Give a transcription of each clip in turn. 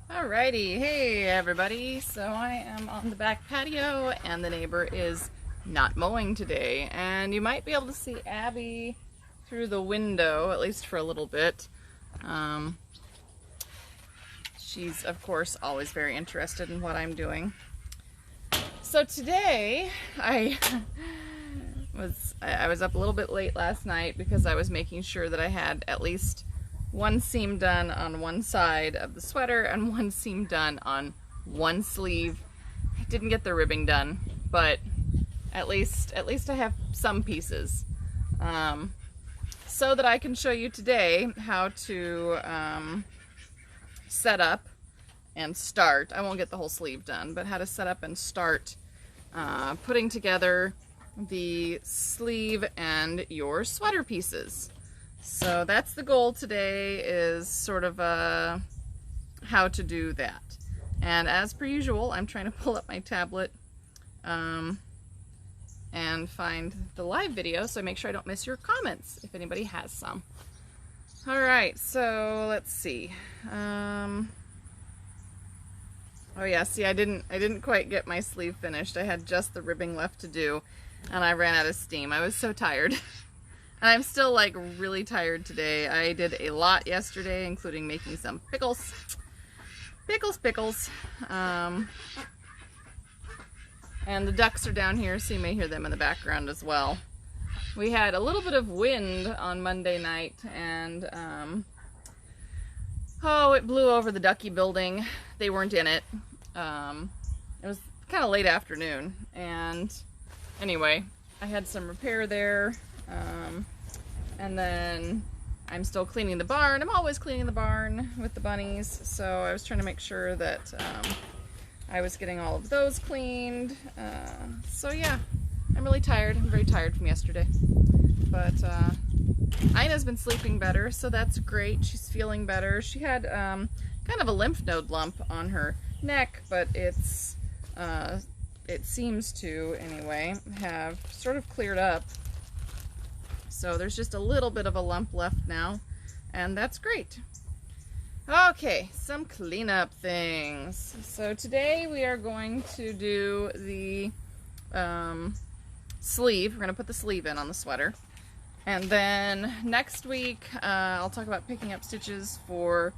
Alrighty, hey everybody. So I am on the back patio and the neighbor is not mowing today. And you might be able to see Abby through the window, at least for a little bit. She's of course always very interested in what I'm doing. So today I was up a little bit late last night because I was making sure that I had at least one seam done on one side of the sweater and one seam done on one sleeve. I didn't get the ribbing done, but at least I have some pieces. So that I can show you today how to set up and start. I won't get the whole sleeve done, but how to set up and start putting together the sleeve and your sweater pieces. So that's the goal today, is sort of how to do that. And as per usual, I'm trying to pull up my tablet and find the live video so I make sure I don't miss your comments if anybody has some. Alright, so let's see. Oh yeah, see, I didn't quite get my sleeve finished. I had just the ribbing left to do and I ran out of steam. I was so tired. And I'm still like really tired today. I did a lot yesterday, including making some pickles. Pickles. And the ducks are down here, so you may hear them in the background as well. We had a little bit of wind on Monday night, and it blew over the ducky building. They weren't in it. It was kind of late afternoon, and anyway, I had some repair there. And then I'm still cleaning the barn. I'm always cleaning the barn with the bunnies, so I was trying to make sure that I was getting all of those cleaned. So yeah, I'm really tired. I'm very tired from yesterday. But Ina's been sleeping better, so that's great. She's feeling better. She had kind of a lymph node lump on her neck, but it seems to, anyway, have sort of cleared up. So there's just a little bit of a lump left now, and that's great. Okay, some cleanup things. So today we are going to do the sleeve. We're going to put the sleeve in on the sweater. And then next week I'll talk about picking up stitches for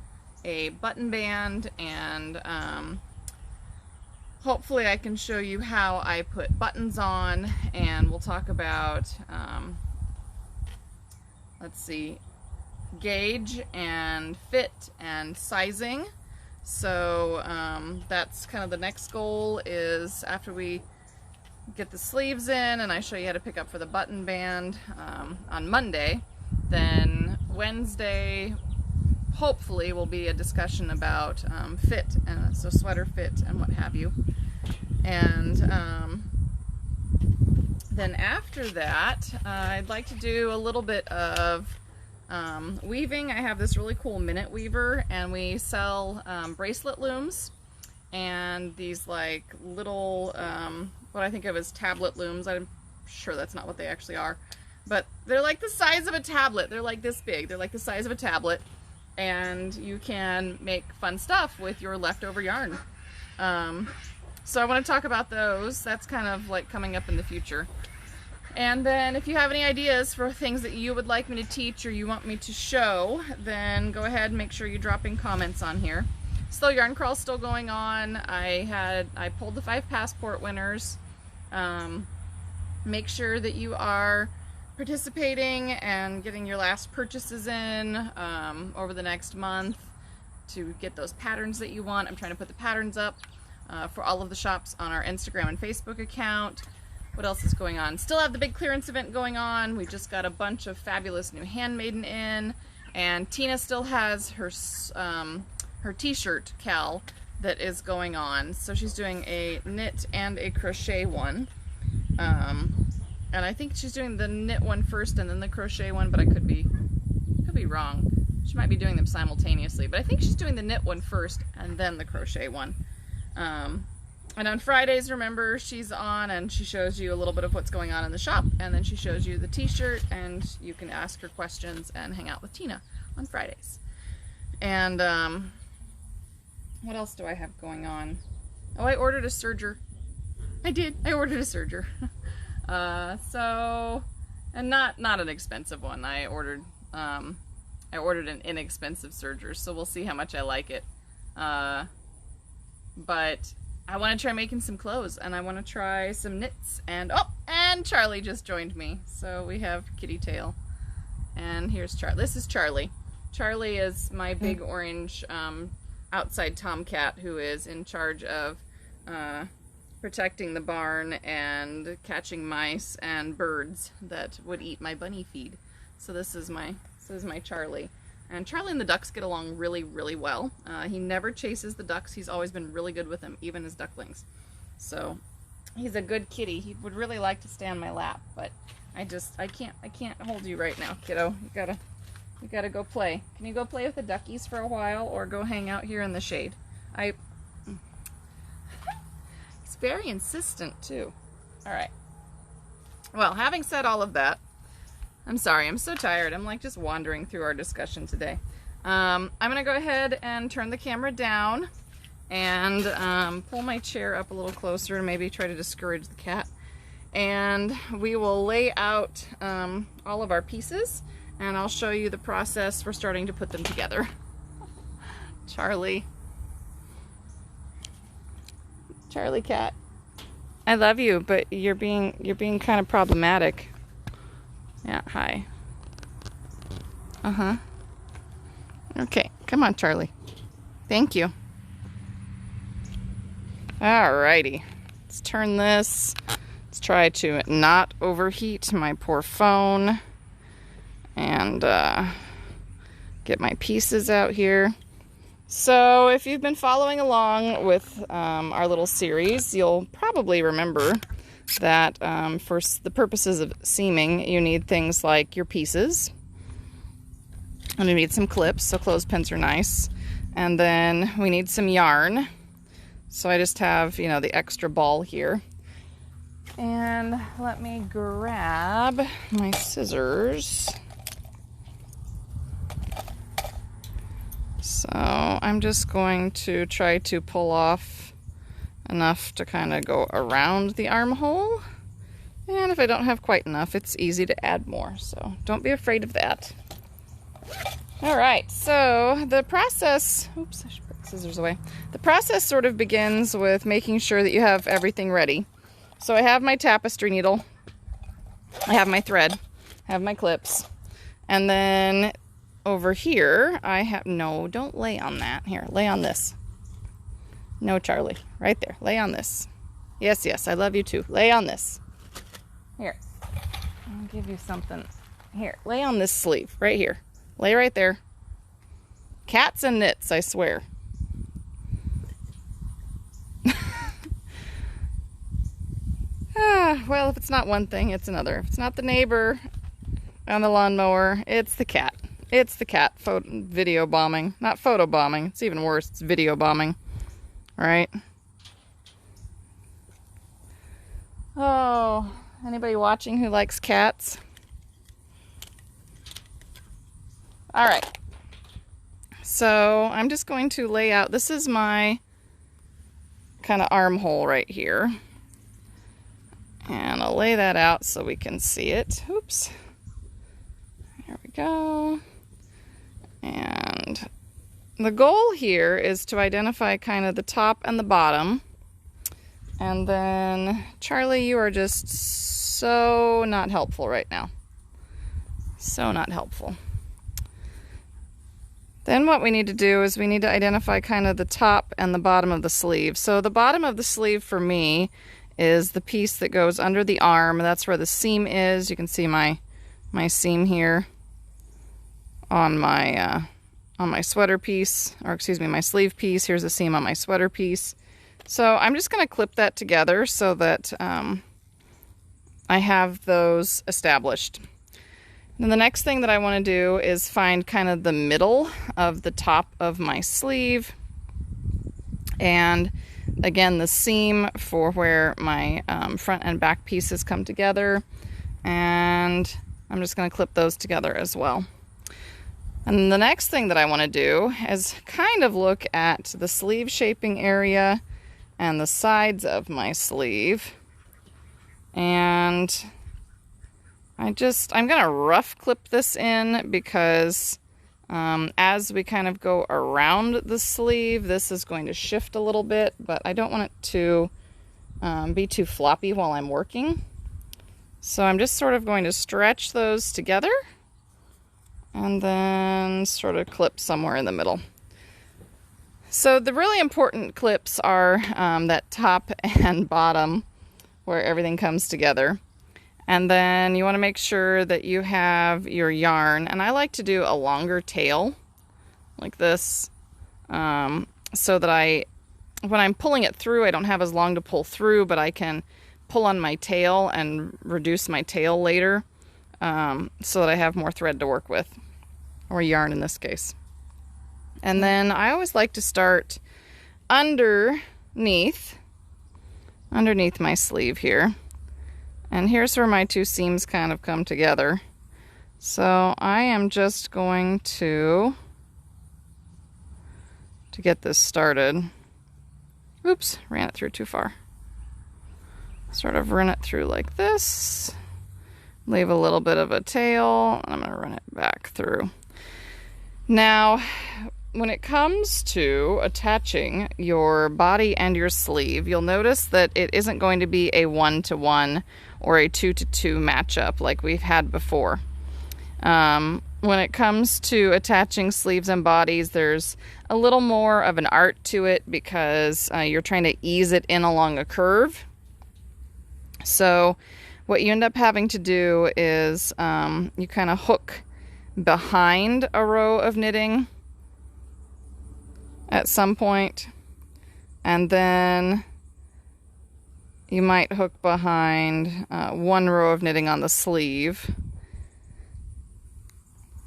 a button band, and hopefully I can show you how I put buttons on, and we'll talk about let's see, gauge and fit and sizing. So that's kind of the next goal, is after we get the sleeves in and I show you how to pick up for the button band on Monday, then Wednesday hopefully will be a discussion about fit, so sweater fit and what have you. And then after that, I'd like to do a little bit of weaving. I have this really cool minute weaver, and we sell bracelet looms and these like little, what I think of as tablet looms. I'm sure that's not what they actually are, but they're like the size of a tablet. They're like this big. They're like the size of a tablet, and you can make fun stuff with your leftover yarn. So I want to talk about those. That's kind of like coming up in the future. And then if you have any ideas for things that you would like me to teach or you want me to show, then go ahead and make sure you're dropping comments on here. Slow Yarn Crawl's still going on. I pulled the 5 passport winners. Make sure that you are participating and getting your last purchases in over the next month to get those patterns that you want. I'm trying to put the patterns up for all of the shops on our Instagram and Facebook account. What else is going on? Still have the big clearance event going on. We just got a bunch of fabulous new handmaiden in, and Tina still has her t-shirt cal that is going on. So she's doing a knit and a crochet one. And I think she's doing the knit one first and then the crochet one, but I could be wrong. She might be doing them simultaneously, but I think she's doing the knit one first and then the crochet one. And on Fridays, remember, she's on and she shows you a little bit of what's going on in the shop, and then she shows you the t-shirt, and you can ask her questions and hang out with Tina on Fridays. And what else do I have going on? Oh, I ordered a serger. I did. I ordered a serger. And not an expensive one. I ordered an inexpensive serger, so we'll see how much I like it. But I want to try making some clothes, and I want to try some knits. And Charlie just joined me, so we have Kitty Tail. And here's Charlie. This is Charlie. Charlie is my big orange outside tomcat who is in charge of protecting the barn and catching mice and birds that would eat my bunny feed. So this is my Charlie. And Charlie and the ducks get along really, really well. He never chases the ducks. He's always been really good with them, even his ducklings. So he's a good kitty. He would really like to stay on my lap, but I can't hold you right now, kiddo. You gotta go play. Can you go play with the duckies for a while, or go hang out here in the shade? He's very insistent too. All right. Well, having said all of that, I'm sorry, I'm so tired. I'm like just wandering through our discussion today. I'm gonna go ahead and turn the camera down and pull my chair up a little closer and maybe try to discourage the cat. And we will lay out all of our pieces, and I'll show you the process for starting to put them together. Charlie cat, I love you, but you're being kind of problematic. Yeah, hi. Okay, come on, Charlie. Thank you. Alrighty, let's turn this. Let's try to not overheat my poor phone and get my pieces out here. So if you've been following along with our little series, you'll probably remember that for the purposes of seaming, you need things like your pieces, and you need some clips, so clothespins are nice, and then we need some yarn. So I just have, the extra ball here. And let me grab my scissors. So I'm just going to try to pull off enough to kind of go around the armhole. And if I don't have quite enough, it's easy to add more. So don't be afraid of that. All right, so the process, oops, I should put the scissors away. The process sort of begins with making sure that you have everything ready. So I have my tapestry needle, I have my thread, I have my clips, and then over here I have, no, don't lay on that. Here, lay on this. No, Charlie, right there, lay on this. Yes, yes, I love you too. Lay on this. Here, I'll give you something. Here, lay on this sleeve, right here. Lay right there. Cats and knits, I swear. Well, if it's not one thing, it's another. If it's not the neighbor on the lawnmower, it's the cat. It's the cat. Video bombing. Not photo bombing. It's even worse. It's video bombing. All right. Oh, anybody watching who likes cats? All right. So I'm just going to lay out. This is my kind of armhole right here. And I'll lay that out so we can see it. Oops. There we go. And the goal here is to identify kind of the top and the bottom. And then, Charlie, you are just so not helpful right now. So not helpful. Then what we need to do is we need to identify kind of the top and the bottom of the sleeve. So the bottom of the sleeve for me is the piece that goes under the arm. That's where the seam is. You can see my seam here on my sweater piece, or excuse me, my sleeve piece. Here's the seam on my sweater piece. So I'm just going to clip that together so that I have those established. And the next thing that I want to do is find kind of the middle of the top of my sleeve, and again the seam for where my front and back pieces come together, and I'm just going to clip those together as well. And the next thing that I want to do is kind of look at the sleeve shaping area and the sides of my sleeve. And I'm going to rough clip this in because as we kind of go around the sleeve, this is going to shift a little bit, but I don't want it to be too floppy while I'm working. So I'm just sort of going to stretch those together and then sort of clip somewhere in the middle. So the really important clips are that top and bottom where everything comes together. And then you want to make sure that you have your yarn. And I like to do a longer tail like this so that when I'm pulling it through, I don't have as long to pull through, but I can pull on my tail and reduce my tail later so that I have more thread to work with, or yarn in this case. And then I always like to start underneath my sleeve here. And here's where my two seams kind of come together. So I am just going to get this started. Oops, ran it through too far. Sort of run it through like this. Leave a little bit of a tail. And I'm going to run it back through. Now, when it comes to attaching your body and your sleeve, you'll notice that it isn't going to be a 1-to-1 or a 2-to-2 matchup like we've had before. When it comes to attaching sleeves and bodies, there's a little more of an art to it because you're trying to ease it in along a curve. So what you end up having to do is you kind of hook behind a row of knitting at some point, and then you might hook behind one row of knitting on the sleeve,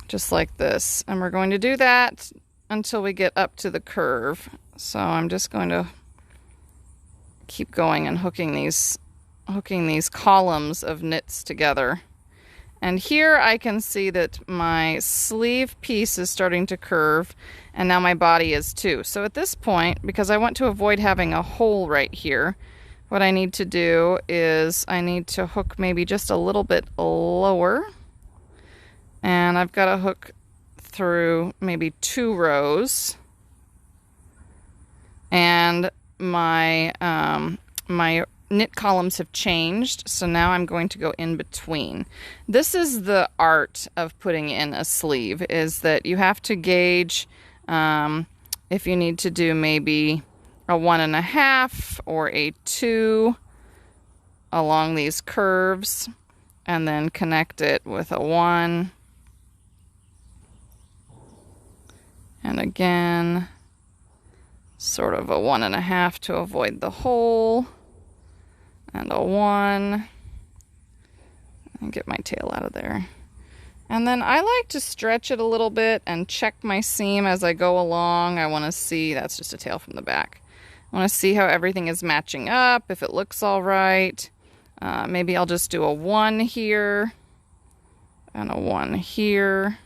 just like this. And we're going to do that until we get up to the curve. So I'm just going to keep going and hooking these columns of knits together. And here I can see that my sleeve piece is starting to curve, and now my body is too. So at this point, because I want to avoid having a hole right here, what I need to do is I need to hook maybe just a little bit lower. And I've got to hook through maybe 2 rows. And my knit columns have changed, so now I'm going to go in between. This is the art of putting in a sleeve, is that you have to gauge if you need to do maybe a 1.5 or a 2 along these curves, and then connect it with a 1. And again, sort of a 1.5 to avoid the hole. And a 1, and get my tail out of there. And then I like to stretch it a little bit and check my seam as I go along. I want to see, that's just a tail from the back. I want to see how everything is matching up, if it looks all right. Maybe I'll just do a 1 here, and a 1 here.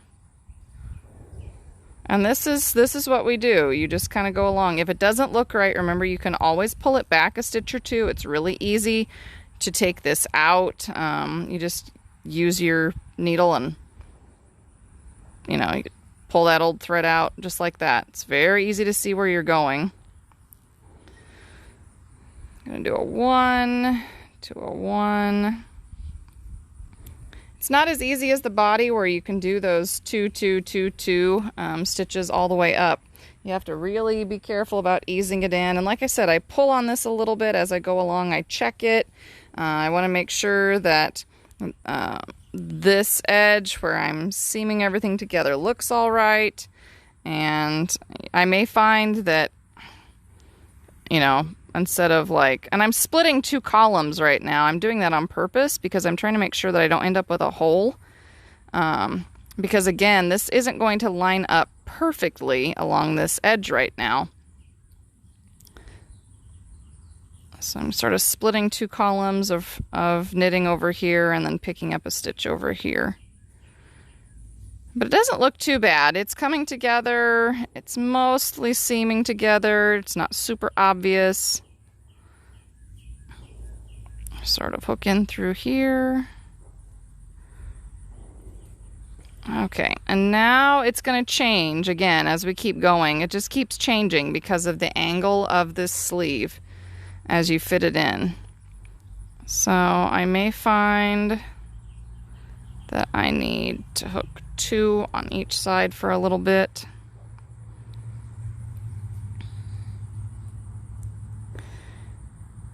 And this is what we do. You just kind of go along. If it doesn't look right, remember you can always pull it back a stitch or 2. It's really easy to take this out. You just use your needle and, you pull that old thread out just like that. It's very easy to see where you're going. I'm going to do a 1 to a 1. It's not as easy as the body where you can do those 2, 2, 2, 2 stitches all the way up. You have to really be careful about easing it in. And like I said, I pull on this a little bit as I go along. I check it. I want to make sure that this edge where I'm seaming everything together looks all right. And I may find that, instead of and I'm splitting 2 columns right now. I'm doing that on purpose because I'm trying to make sure that I don't end up with a hole. Because again, this isn't going to line up perfectly along this edge right now. So I'm sort of splitting 2 columns of knitting over here and then picking up a stitch over here. But it doesn't look too bad. It's coming together. It's mostly seaming together. It's not super obvious. Sort of hook in through here. Okay, and now it's going to change again as we keep going. It just keeps changing because of the angle of this sleeve as you fit it in. So I may find that I need to hook 2 on each side for a little bit.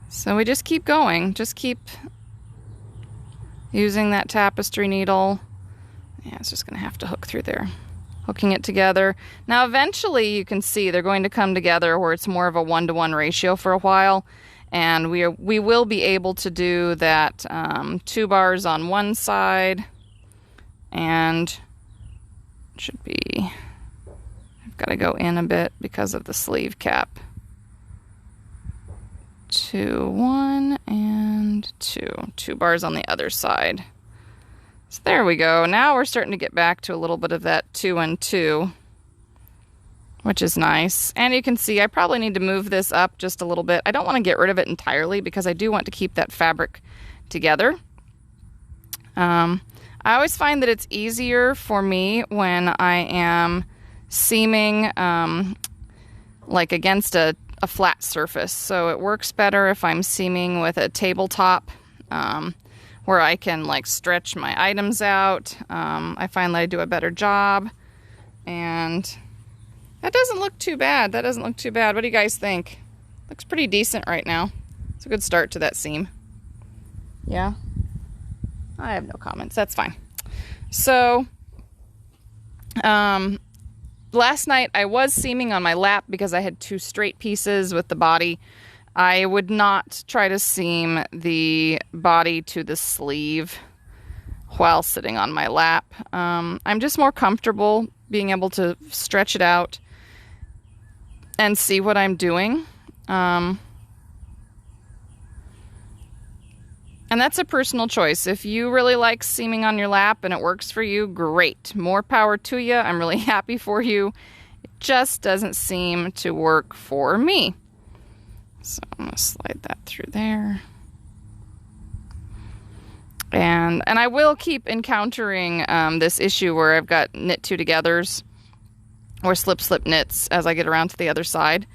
So we just keep going, just keep using that tapestry needle. Yeah, it's just going to have to hook through there, hooking it together. Now eventually you can see they're going to come together where it's more of a 1-to-1 ratio for a while, and we will be able to do that 2 bars on one side, and it should be, I've got to go in a bit because of the sleeve cap. 2, 1, and 2 bars on the other side. So there we go. Now we're starting to get back to a little bit of that 2 and 2, which is nice. And you can see I probably need to move this up just a little bit. I don't want to get rid of it entirely because I do want to keep that fabric together. I always find that it's easier for me when I am seaming like against a flat surface. So it works better if I'm seaming with a tabletop where I can like stretch my items out. I find that I do a better job, and that doesn't look too bad. That doesn't look too bad. What do you guys think? Looks pretty decent right now. It's a good start to that seam. Yeah? I have no comments. That's fine. So, last night I was seaming on my lap because I had 2 straight pieces with the body. I would not try to seam the body to the sleeve while sitting on my lap. I'm just more comfortable being able to stretch it out and see what I'm doing. And that's a personal choice. If you really like seaming on your lap and it works for you, great. More power to you. I'm really happy for you. It just doesn't seem to work for me. So I'm going to slide that through there. And I will keep encountering this issue where I've got knit 2-togethers or slip knits as I get around to the other side.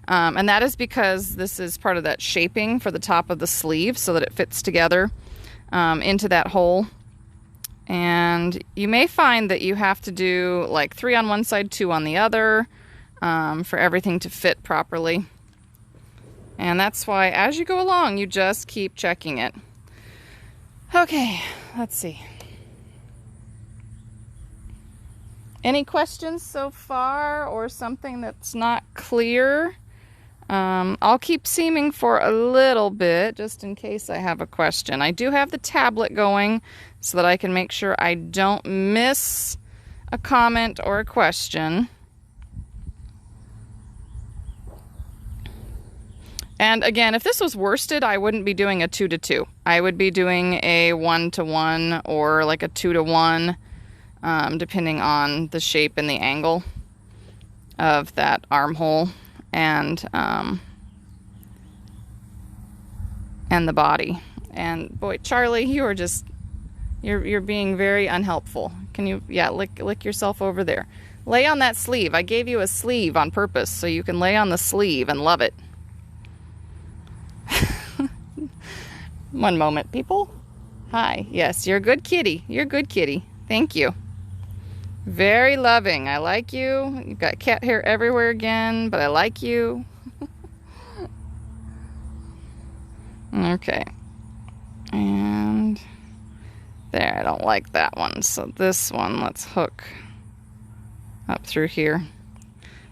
And that is because this is part of that shaping for the top of the sleeve so that it fits together into that hole. And you may find that you have to do like 3 on one side, 2 on the other for everything to fit properly. And that's why as you go along, you just keep checking it. Okay, let's see. Any questions so far or something that's not clear? I'll keep seaming for a little bit just in case I have a question. I do have the tablet going so that I can make sure I don't miss a comment or a question. And again, if this was worsted, I wouldn't be doing a 2-to-2. I would be doing a 1-to-1 or like a 2-to-1, depending on the shape and the angle of that armhole and the body. And boy, Charlie, you are just, you're being very unhelpful. Can you, yeah, lick yourself over there. Lay on that sleeve. I gave you a sleeve on purpose so you can lay on the sleeve and love it. One moment, people. Hi. Yes, you're a good kitty. You're a good kitty. Thank you. Very loving. I like you. You've got cat hair everywhere again, but I like you. Okay. And there, I don't like that one. So this one, let's hook up through here.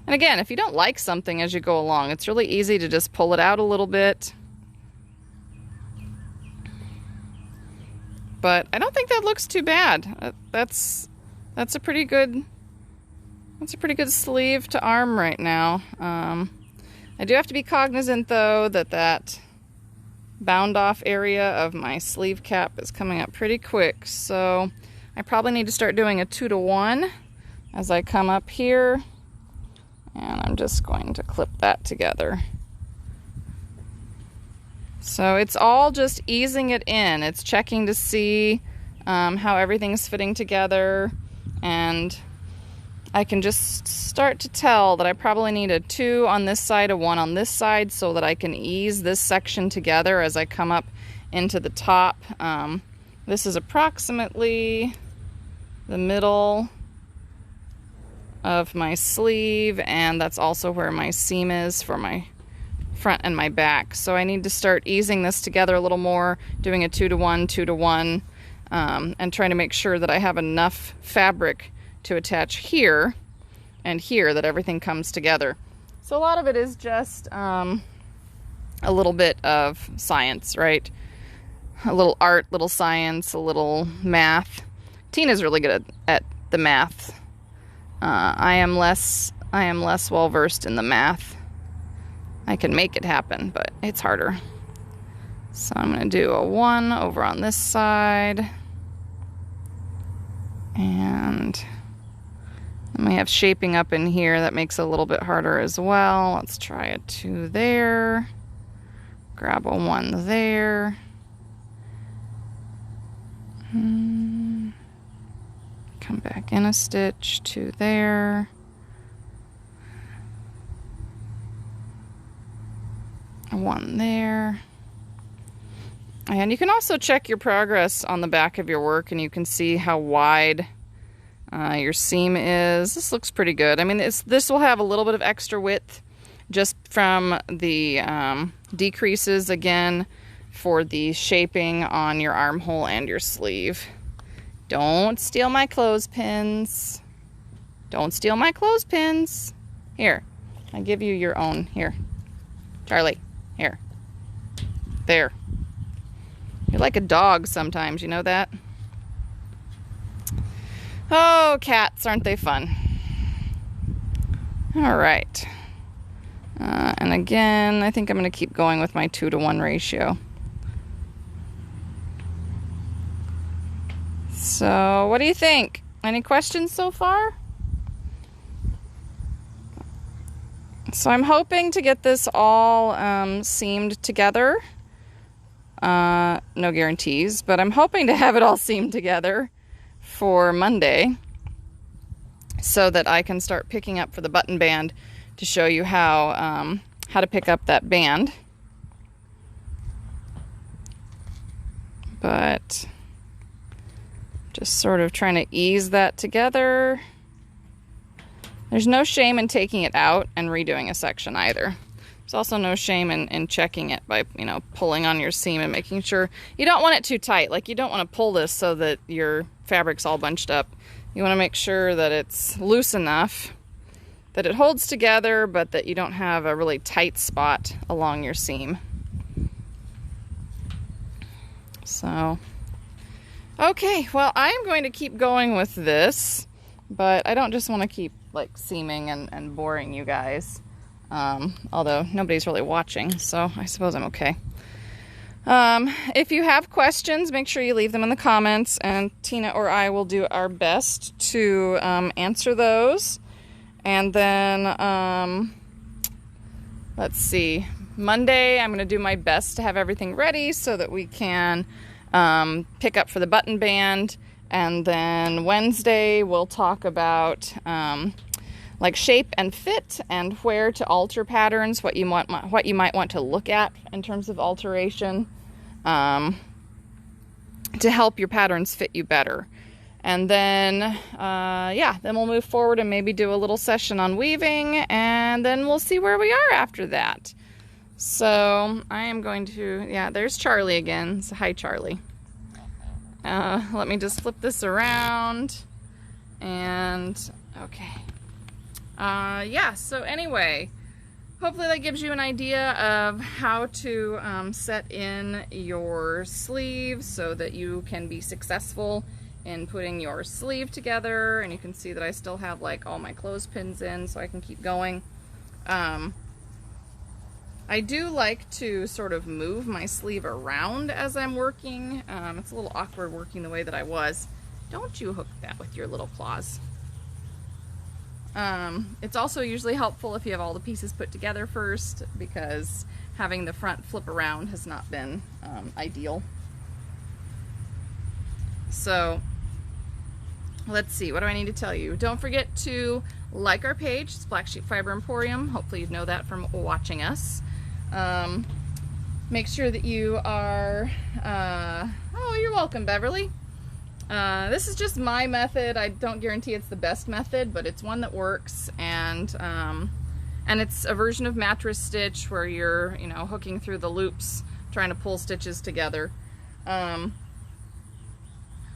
And again, if you don't like something as you go along, it's really easy to just pull it out a little bit. But I don't think that looks too bad. That's a pretty good sleeve to arm right now. I do have to be cognizant though that bound off area of my sleeve cap is coming up pretty quick. So I probably need to start doing a 2-to-1 as I come up here. And I'm just going to clip that together. So it's all just easing it in. It's checking to see how everything's fitting together. And I can just start to tell that I probably need a 2 on this side, a 1 on this side, so that I can ease this section together as I come up into the top. This is approximately the middle of my sleeve, and that's also where my seam is for my front and my back. So I need to start easing this together a little more, doing a 2-to-1, 2-to-1, and trying to make sure that I have enough fabric to attach here and here, that everything comes together. So a lot of it is just a little bit of science, right? A little art, little science, a little math. Tina's really good at the math. I am less well versed in the math. I can make it happen, but it's harder. So I'm going to do a 1 over on this side. And then we have shaping up in here that makes it a little bit harder as well. Let's try a 2 there. Grab a 1 there. Come back in a stitch, 2 there. A 1 there. And you can also check your progress on the back of your work, and you can see how wide your seam is. This looks pretty good. I mean, this will have a little bit of extra width just from the decreases again for the shaping on your armhole and your sleeve. Don't steal my clothespins. Don't steal my clothespins. Here, I give you your own. Here, Charlie, here. There. You're like a dog sometimes, you know that? Oh, cats, aren't they fun? All right. And again, I think I'm going to keep going with my 2-to-1 ratio. So, what do you think? Any questions so far? So I'm hoping to get this all seamed together. No guarantees, but I'm hoping to have it all seamed together for Monday so that I can start picking up for the button band to show you how to pick up that band. But just sort of trying to ease that together. There's no shame in taking it out and redoing a section either. There's also no shame in checking it by, pulling on your seam and making sure you don't want it too tight. Like, you don't want to pull this so that your fabric's all bunched up. You want to make sure that it's loose enough that it holds together, but that you don't have a really tight spot along your seam. So, okay, well, I'm going to keep going with this, but I don't just want to keep seaming and boring you guys. Although nobody's really watching, so I suppose I'm okay. If you have questions, make sure you leave them in the comments, and Tina or I will do our best to answer those. And then, let's see, Monday I'm going to do my best to have everything ready so that we can pick up for the button band. And then Wednesday we'll talk about shape and fit and where to alter patterns, what you might want to look at in terms of alteration to help your patterns fit you better. And then, then we'll move forward and maybe do a little session on weaving, and then we'll see where we are after that. So I am going to, there's Charlie again. So hi, Charlie. Let me just flip this around, and okay. So anyway, hopefully that gives you an idea of how to set in your sleeve so that you can be successful in putting your sleeve together. And you can see that I still have all my clothespins in, so I can keep going. I do like to sort of move my sleeve around as I'm working. It's a little awkward working the way that I was Don't you hook that with your little claws. It's also usually helpful if you have all the pieces put together first, because having the front flip around has not been ideal. So let's see, what do I need to tell you? Don't forget to like our page, it's Black Sheep Fiber Emporium. Hopefully you know that from watching us. Make sure that you are, oh, you're welcome, Beverly. This is just my method. I don't guarantee it's the best method, but it's one that works, and it's a version of mattress stitch where you're, you know, hooking through the loops, trying to pull stitches together.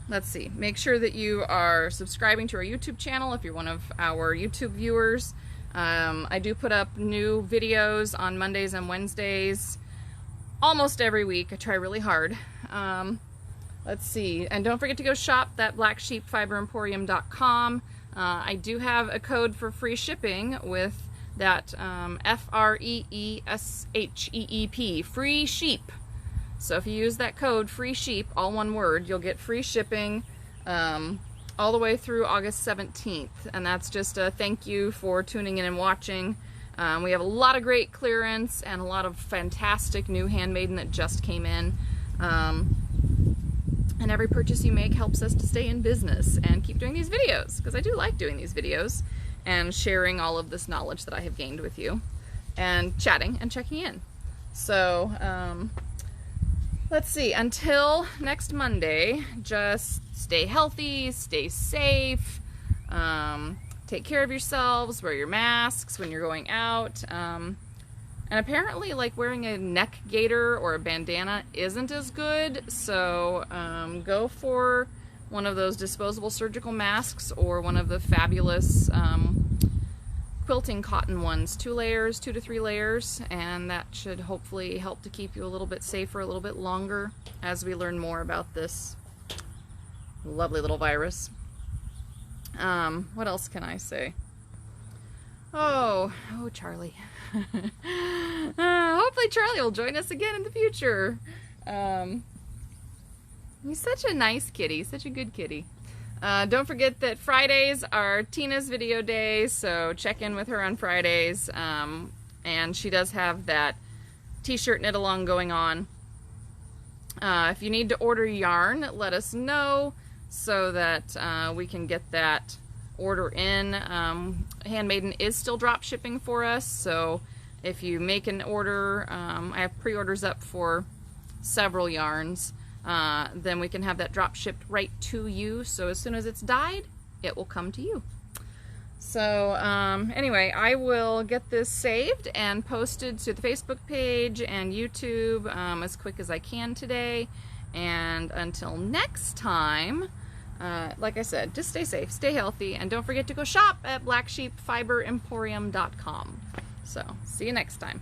Let's see, make sure that you are subscribing to our YouTube channel if you're one of our YouTube viewers. I do put up new videos on Mondays and Wednesdays almost every week. I try really hard. Let's see, and don't forget to go shop that blacksheepfiberemporium.com. I do have a code for free shipping with that FREESHEEP, free sheep. So if you use that code, free sheep, all one word, you'll get free shipping all the way through August 17th. And that's just a thank you for tuning in and watching. We have a lot of great clearance and a lot of fantastic new handmaiden that just came in. And every purchase you make helps us to stay in business and keep doing these videos, because I do like doing these videos and sharing all of this knowledge that I have gained with you and chatting and checking in. So let's see, until next Monday, just stay healthy, stay safe, take care of yourselves, wear your masks when you're going out. And apparently, like, wearing a neck gaiter or a bandana isn't as good, so go for one of those disposable surgical masks or one of the fabulous quilting cotton ones, 2 layers, 2 to 3 layers, and that should hopefully help to keep you a little bit safer, a little bit longer as we learn more about this lovely little virus. What else can I say? Oh, Charlie. Hopefully Charlie will join us again in the future. He's such a nice kitty, such a good kitty. Don't forget that Fridays are Tina's video days, so check in with her on Fridays. And she does have that t-shirt knit along going on. If you need to order yarn, let us know so that we can get that order in. Handmaiden is still drop shipping for us, so if you make an order, I have pre-orders up for several yarns, then we can have that drop shipped right to you, so as soon as it's dyed, it will come to you. So anyway, I will get this saved and posted to the Facebook page and YouTube as quick as I can today, and until next time, like I said, just stay safe, stay healthy, and don't forget to go shop at blacksheepfiberemporium.com. So, see you next time.